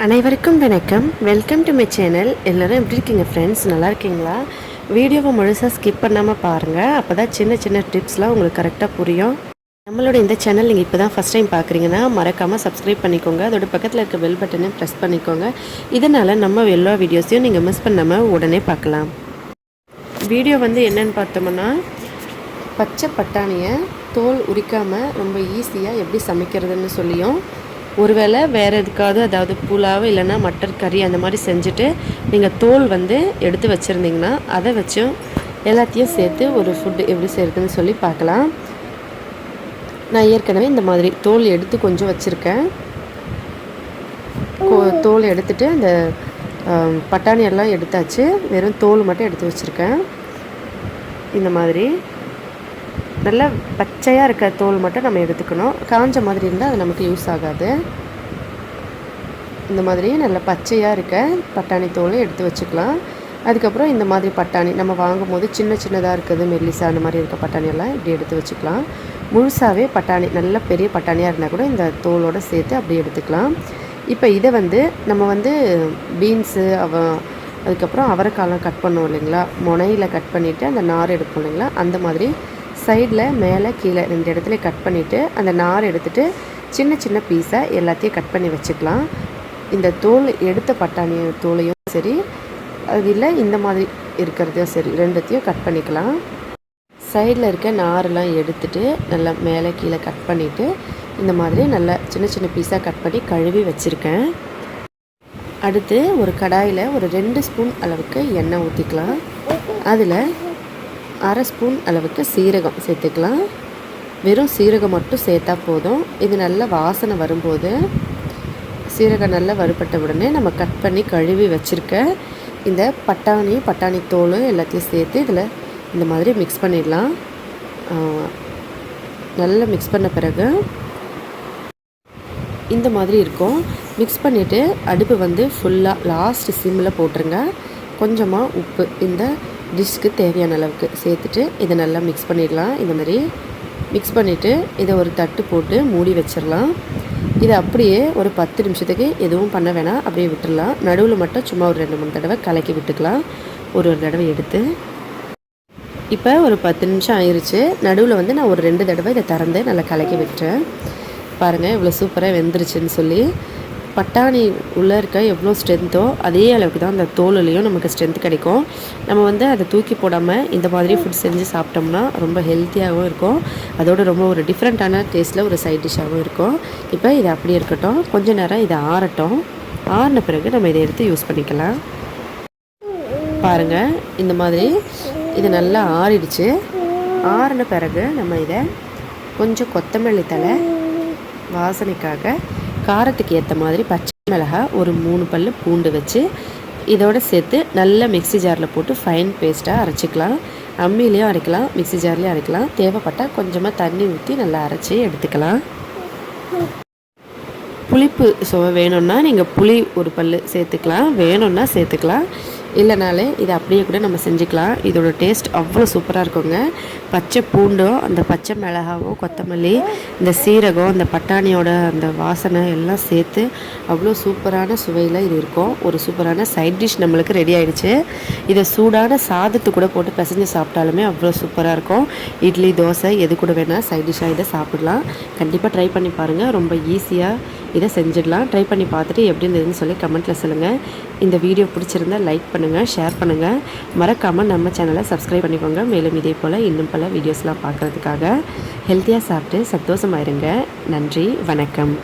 அனைவருக்கும் வணக்கம். Welcome to my channel. எல்லோரும் எப்படி இருக்கீங்க ஃப்ரெண்ட்ஸ்? நல்லா இருக்கீங்களா? வீடியோவை முழுசாக ஸ்கிப் பண்ணாமல் பாருங்கள். அப்போ தான் சின்ன சின்ன டிப்ஸ்லாம் உங்களுக்கு கரெக்டாக புரியும். நம்மளோட இந்த சேனல் நீங்கள் இப்போ தான் ஃபஸ்ட் டைம் பார்க்குறீங்கன்னா மறக்காமல் சப்ஸ்கிரைப் பண்ணிக்கோங்க. அதோட பக்கத்தில் இருக்க பெல் பட்டனையும் ப்ரெஸ் பண்ணிக்கோங்க. இதனால் நம்ம எல்லா வீடியோஸையும் நீங்கள் மிஸ் பண்ணாமல் உடனே பார்க்கலாம். வீடியோ என்னென்னு பார்த்தோம்னா, பச்சை பட்டாணியை தோல் உரிக்காமல் ரொம்ப ஈஸியாக எப்படி சமைக்கிறதுன்னு சொல்லியும், ஒருவேளை வேறு எதுக்காவது அதாவது புலாவ் இல்லைன்னா மட்டன் கறி அந்த மாதிரி செஞ்சுட்டு நீங்கள் தோல் எடுத்து வச்சுருந்தீங்கன்னா அதை வச்சும் எல்லாத்தையும் சேர்த்து ஒரு ஃபுட்டு எப்படி செய்கிறதுன்னு சொல்லி பார்க்கலாம். நான் ஏற்கனவே இந்த மாதிரி தோல் எடுத்து கொஞ்சம் வச்சுருக்கேன். தோல் எடுத்துகிட்டு அந்த பட்டாணியெல்லாம் எடுத்தாச்சு. வெறும் தோல் மட்டும் எடுத்து வச்சுருக்கேன். இந்த மாதிரி நல்லா பச்சையாக இருக்க தோல் மட்டும் நம்ம எடுத்துக்கணும். காஞ்ச மாதிரி இருந்தால் அது நமக்கு யூஸ் ஆகாது. இந்த மாதிரி நல்லா பச்சையாக இருக்க பட்டாணி தோலை எடுத்து வச்சுக்கலாம். அதுக்கப்புறம் இந்த மாதிரி பட்டாணி நம்ம வாங்கும் போது சின்ன சின்னதாக இருக்குது, மெல்லிசா அந்த மாதிரி இருக்க பட்டாணியெல்லாம் இப்படி எடுத்து வச்சுக்கலாம். முழுசாகவே பட்டாணி நல்ல பெரிய பட்டாணியாக இருந்தால் கூட இந்த தோலோடு சேர்த்து அப்படி எடுத்துக்கலாம். இப்போ இதை நம்ம பீன்ஸு அதுக்கப்புறம் அவரைக்காலாம் கட் பண்ணுவோம் இல்லைங்களா, முனையில் கட் பண்ணிவிட்டு அந்த நார் எடுப்போம் இல்லைங்களா, அந்த மாதிரி சைடில் மேலே கீழே 2 இடத்துல கட் பண்ணிவிட்டு அந்த நார் எடுத்துகிட்டு சின்ன சின்ன பீஸாக எல்லாத்தையும் கட் பண்ணி வச்சுக்கலாம். இந்த தோல் எடுத்த பட்டாணி தோலையும் சரி, அதில் இந்த மாதிரி இருக்கிறதையும் சரி, ரெண்டுத்தையும் கட் பண்ணிக்கலாம். சைடில் இருக்க நாரெலாம் எடுத்துகிட்டு நல்லா மேலே கீழே கட் பண்ணிவிட்டு இந்த மாதிரி நல்லா சின்ன சின்ன பீஸாக கட் பண்ணி கழுவி வச்சுருக்கேன். அடுத்து ஒரு கடாயில் ஒரு 2 ஸ்பூன் அளவுக்கு எண்ணெய் ஊற்றிக்கலாம். அதில் 1/2 ஸ்பூன் அளவுக்கு சீரகம் சேர்த்துக்கலாம். வெறும் சீரகம் மட்டும் சேர்த்தா போதும். இது நல்லா வாசனை வரும்போது சீரகம் நல்லா வறுபட்ட உடனே நம்ம கட் பண்ணி கழுவி வச்சுருக்க இந்த பட்டாணி தோல் எல்லாத்தையும் சேர்த்து இதில் இந்த மாதிரி மிக்ஸ் பண்ணிடலாம். நல்லா மிக்ஸ் பண்ண பிறகு இந்த மாதிரி இருக்கும். மிக்ஸ் பண்ணிவிட்டு அடுப்பு ஃபுல்லாக லாஸ்ட் சிம்மில் போட்டுருங்க. கொஞ்சமாக உப்பு இந்த டிஷ்க்கு தேவையான அளவுக்கு சேர்த்துட்டு இதை நல்லா மிக்ஸ் பண்ணிடலாம். இந்த மாதிரி மிக்ஸ் பண்ணிவிட்டு இதை ஒரு தட்டு போட்டு மூடி வச்சிடலாம். இதை அப்படியே ஒரு 10 நிமிஷத்துக்கு எதுவும் பண்ண வேணாம், அப்படியே விட்டுடலாம். நடுவில் மட்டும் சும்மா ஒரு 2-3 தடவை கலக்கி விட்டுக்கலாம். ஒரு தடவை எடுத்து இப்போ ஒரு 10 நிமிஷம் ஆயிடுச்சு. நடுவில் நான் ஒரு 2 தடவை இதை திறந்து நல்லா கலக்கி விட்டுறேன். பாருங்கள் இவ்வளோ சூப்பராக வெந்துருச்சுன்னு சொல்லி. பட்டாணி உள்ளே இருக்க எவ்வளோ ஸ்ட்ரென்த்தோ அதே அளவுக்கு தான் அந்த தோலுலேயும் நமக்கு ஸ்ட்ரென்த் கிடைக்கும். நம்ம அதை தூக்கி போடாமல் இந்த மாதிரி ஃபுட் செஞ்சு சாப்பிட்டோம்னா ரொம்ப ஹெல்த்தியாகவும் இருக்கும். அதோட ரொம்ப ஒரு டிஃப்ரெண்ட்டான டேஸ்ட்டில் ஒரு சைட் டிஷ்ஷாகவும் இருக்கும். இப்போ இது அப்படியே இருக்கட்டும். கொஞ்சம் நேரம் இதை ஆறட்டும். ஆறின பிறகு நம்ம இதை எடுத்து யூஸ் பண்ணிக்கலாம். பாருங்கள் இந்த மாதிரி இது நல்லா ஆறிடுச்சு. ஆறின பிறகு நம்ம இதை கொஞ்சம் கொத்தமல்லி தழை வாசனைக்காக, காரத்துக்கு ஏற்ற மாதிரி பச்சை மிளகாய், ஒரு 3 பல் பூண்டு வச்சு இதோடு சேர்த்து நல்லா மிக்ஸி ஜாரில் போட்டு ஃபைன் பேஸ்ட்டாக அரைச்சிக்கலாம். அம்மிலையும் அரைக்கலாம், மிக்ஸி ஜார்லேயும் அரைக்கலாம். தேவைப்பட்டால் கொஞ்சமாக தண்ணி ஊற்றி நல்லா அரைச்சி எடுத்துக்கலாம். புளிப்பு சுவை வேணும்னா நீங்கள் புளி ஒரு பல் சேர்த்துக்கலாம், வேணும்னா சேர்த்துக்கலாம். இல்லைனாலே இதை அப்படியே கூட நம்ம செஞ்சுக்கலாம். இதோட டேஸ்ட் அவ்வளோ சூப்பராக இருக்குங்க. பச்சை பூண்டும் அந்த பச்சை மிளகாவும் கொத்தமல்லி இந்த சீரகம் அந்த பட்டாணியோட அந்த வாசனை எல்லாம் சேர்த்து அவ்வளோ சூப்பரான சுவையில் இது இருக்கும். ஒரு சூப்பரான சைட் டிஷ் நம்மளுக்கு ரெடி ஆகிடுச்சு. இதை சூடான சாதத்து கூட போட்டு பிசைஞ்சு சாப்பிட்டாலுமே அவ்வளோ சூப்பராக இருக்கும். இட்லி தோசை எது கூட வேணால் சைட் டிஷ்ஷாக இதை சாப்பிடலாம். கண்டிப்பாக ட்ரை பண்ணி பாருங்கள். ரொம்ப ஈஸியாக இதை செஞ்சிடலாம். ட்ரை பண்ணி பார்த்துட்டு எப்படி இருந்ததுன்னு சொல்லி கமெண்ட்டில் சொல்லுங்கள். இந்த வீடியோ பிடிச்சிருந்தால் லைக் பண்ணுங்கள், ஷேர் பண்ணுங்கள். மறக்காமல் நம்ம சேனலை சப்ஸ்கிரைப் பண்ணிக்கோங்க. மேலும் இதே போல் இன்னும் பல வீடியோஸ்லாம் பார்க்குறதுக்காக ஹெல்த்தியாக சாப்பிட்டு சந்தோஷமாயிருங்க. நன்றி, வணக்கம்.